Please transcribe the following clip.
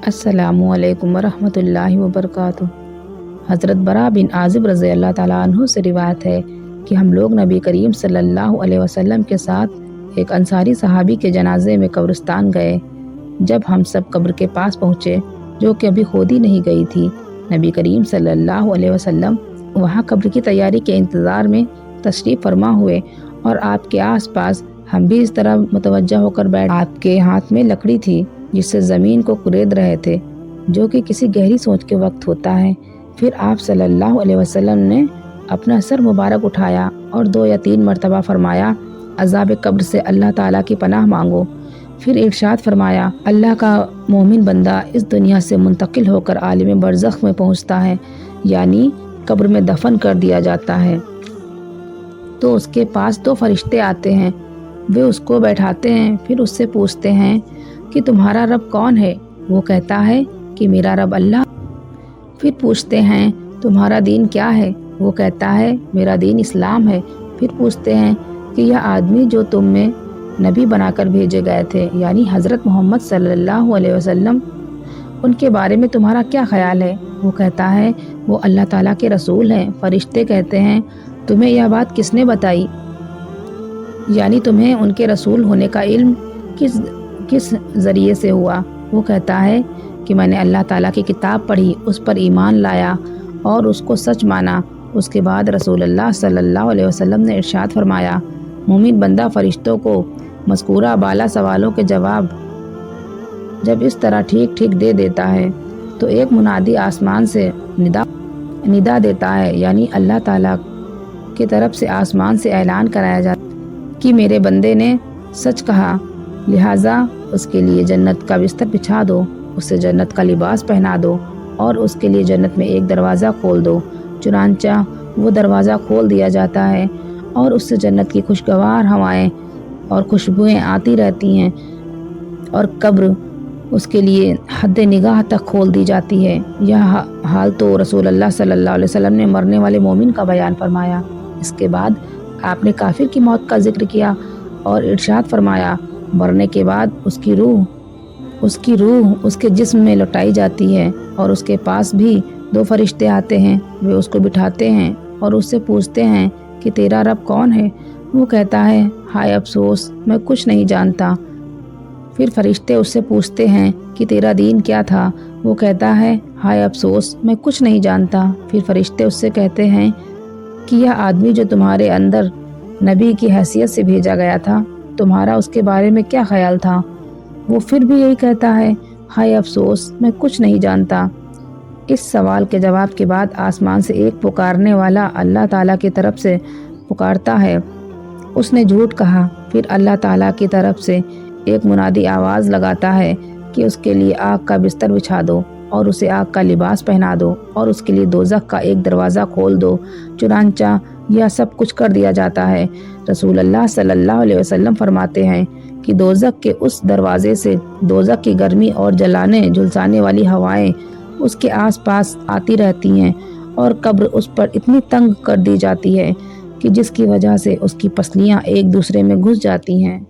अस्सलामु अलैकुम वरहमतुल्लाहि वबरकातुहू। हज़रत बरा बिन आज़िब रज़ी अल्लाह ताला अन्हु से रिवायत है कि हम लोग नबी करीम सल्लल्लाहु अलैहि वसल्लम के साथ एक अंसारी सहाबी के जनाजे में कब्रिस्तान गए। जब हम सब कब्र के पास पहुँचे, जो कि अभी खोदी नहीं गई थी, नबी करीम सल्लल्लाहु अलैहि वसल्लम वहाँ कब्र की तैयारी के इंतज़ार में तशरीफ़ फरमा हुए और आपके आसपास हम भी इस तरह मुतवज्जा होकर बैठ। आपके हाथ में लकड़ी थी जिससे ज़मीन को कुरेद रहे थे, जो कि किसी गहरी सोच के वक्त होता है। फिर आप सल्लल्लाहु अलैहि वसल्लम ने अपना सर मुबारक उठाया और 2 या 3 मरतबा फरमाया, अज़ाब कब्र से अल्लाह ताला की पनाह मांगो। फिर इरशाद फरमाया, अल्लाह का मोमिन बंदा इस दुनिया से मुंतकिल होकर आलिम बरज़ख में पहुँचता है, यानी कब्र में दफन कर दिया जाता है, तो उसके पास 2 फरिश्ते आते हैं। वे उसको बैठाते हैं, फिर उससे पूछते हैं कि तुम्हारा रब कौन है? वो कहता है कि मेरा रब अल्लाह। फिर पूछते हैं तुम्हारा दीन क्या है? वो कहता है मेरा दीन इस्लाम है। फिर पूछते हैं कि यह आदमी जो तुम में नबी बनाकर भेजे गए थे, यानी हज़रत मोहम्मद सल्लल्लाहु अलैहि वसल्लम, उनके बारे में तुम्हारा क्या ख्याल है? वो कहता है वो अल्लाह ताला के रसूल हैं। फरिश्ते कहते हैं तुम्हें यह बात किसने बताई, यानी तुम्हें उनके रसूल होने का इल्म किस ज़रिए से हुआ? वो कहता है कि मैंने अल्लाह ताला की किताब पढ़ी, उस पर ईमान लाया और उसको सच माना। उसके बाद रसूलुल्लाह सल्लल्लाहु अलैहि वसल्लम ने इरशाद फरमाया, मोमिन बंदा फरिश्तों को मज़कूरा बाला सवालों के जवाब जब इस तरह ठीक ठीक दे देता है, तो एक मुनादी आसमान से निदा देता है, यानी अल्लाह ताला की तरफ से आसमान से ऐलान कराया जाता कि मेरे बंदे ने सच कहा, लिहाजा उसके लिए जन्नत का बिस्तर बिछा दो, उसे जन्नत का लिबास पहना दो और उसके लिए जन्नत में एक दरवाज़ा खोल दो। चुनांचा वो दरवाज़ा खोल दिया जाता है और उससे जन्नत की खुशगवार हवाएं और खुशबुएं आती रहती हैं और कब्र उसके लिए हद निगाह तक खोल दी जाती है। यह हाल तो रसूलुल्लाह सल्लल्लाहु अलैहि वसल्लम ने मरने वाले मोमिन का बयान फरमाया। इसके बाद आपने काफिर की मौत का जिक्र किया और इरशाद फरमाया, मरने के बाद उसकी रूह उसके जिस्म में लौटाई जाती है और उसके पास भी 2 फरिश्ते आते हैं। वे उसको बिठाते हैं और उससे पूछते हैं कि तेरा रब कौन है? वो कहता है हाय अफसोस, मैं कुछ नहीं जानता। फिर फरिश्ते उससे पूछते हैं कि तेरा दीन क्या था? वो कहता है हाय अफसोस, मैं कुछ नहीं जानता। फिर फरिश्ते उससे कहते हैं कि यह आदमी जो तुम्हारे अंदर नबी की हैसियत से भेजा गया था, तुम्हारा उसके बारे में क्या ख्याल था? वो फिर भी यही कहता है हाय अफसोस, मैं कुछ नहीं जानता। इस सवाल के जवाब के बाद आसमान से एक पुकारने वाला अल्लाह ताला की तरफ से पुकारता है, उसने झूठ कहा। फिर अल्लाह ताला की तरफ से एक मुनादी आवाज़ लगाता है कि उसके लिए आग का बिस्तर बिछा दो और उसे आग का लिबास पहना दो और उसके लिए दोज़ख का एक दरवाज़ा खोल दो। चुनांचा यह सब कुछ कर दिया जाता है। रसूलुल्लाह सल्लल्लाहु अलैहि वसल्लम फरमाते हैं कि दोज़ख के उस दरवाज़े से दोज़ख की गर्मी और जलाने झुलसाने वाली हवाएं उसके आसपास आती रहती हैं और कब्र उस पर इतनी तंग कर दी जाती है कि जिसकी वजह से उसकी पसलियां एक दूसरे में घुस जाती हैं।